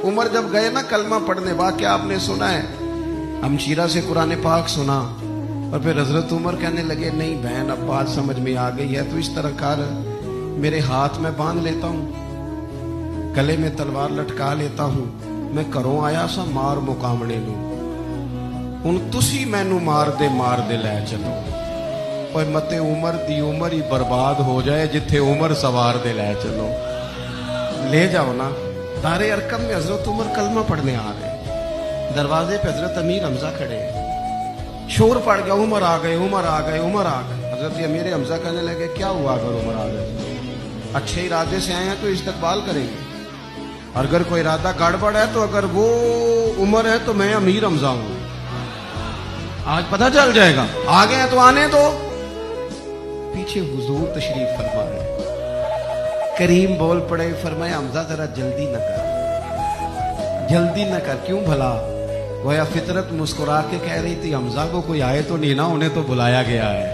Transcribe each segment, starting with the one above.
عمر جب گئے نا کلمہ پڑھنے، واقعہ آپ نے سنا ہے، ہمشیرہ سے قرآن پاک سنا، اور پھر حضرت عمر کہنے لگے نہیں بہن اب بات سمجھ میں آ گئی ہے، تو اس طرح کر، میرے ہاتھ میں باندھ لیتا ہوں، گلے میں تلوار لٹکا لیتا ہوں، میں کروں آیا سا مار مقامنے نو، ان تسی مینو مار دے لے چلو، اور مت عمر دی عمر ہی برباد ہو جائے جتھے عمر سوار دے لے چلو، لے جاؤ نا۔ دار ارقم میں حضرت عمر کلمہ پڑھنے آ رہے، دروازے پہ حضرت امیر حمزہ کھڑے، شور پڑ گیا، عمر آ گئے عمر آ گئے عمر آ گئے۔ حضرت امیر حمزہ کہنے لگے کیا ہوا اگر عمر آ گئے؟ اچھے ارادے سے آئے ہیں تو استقبال کریں گے، اور اگر کوئی ارادہ گڑبڑ ہے تو اگر وہ عمر ہے تو میں امیر حمزہ ہوں، آج پتہ چل جائے گا، آ گئے ہیں تو آنے دو۔ پیچھے حضور تشریف فرما رہے، کریم بول پڑے، فرمایا حمزہ ذرا جلدی نہ کر، جلدی نہ کر، کیوں بھلا؟ گویا فطرت مسکرا کے کہہ رہی تھی حمزہ کو کوئی آئے تو نہیں نا، انہیں تو بلایا گیا ہے،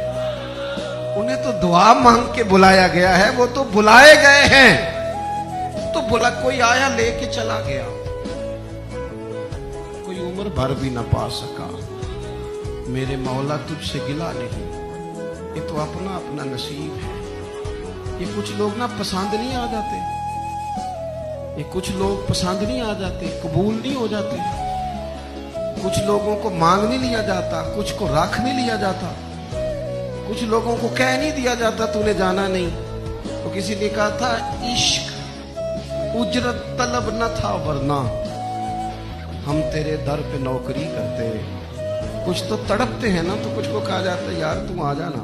انہیں تو دعا مانگ کے بلایا گیا ہے، وہ تو بلائے گئے ہیں، تو بلا کوئی آیا لے کے چلا گیا، کوئی عمر بھر بھی نہ پا سکا۔ میرے مولا تجھ سے گلا نہیں، یہ تو اپنا اپنا نصیب ہے۔ یہ کچھ لوگ نا پسند نہیں آ جاتے، یہ کچھ لوگ پسند نہیں آ جاتے، قبول نہیں ہو جاتے، کچھ لوگوں کو مانگ نہیں لیا جاتا، کچھ کو رکھ نہیں لیا جاتا، کچھ لوگوں کو کہہ نہیں دیا جاتا تو نے جانا نہیں۔ تو کسی نے کہا تھا عشق اجرت طلب نہ تھا ورنہ ہم تیرے در پہ نوکری کرتے، کچھ تو تڑپتے ہیں نا، تو کچھ کو کہا جاتا ہے یار تم آ جانا،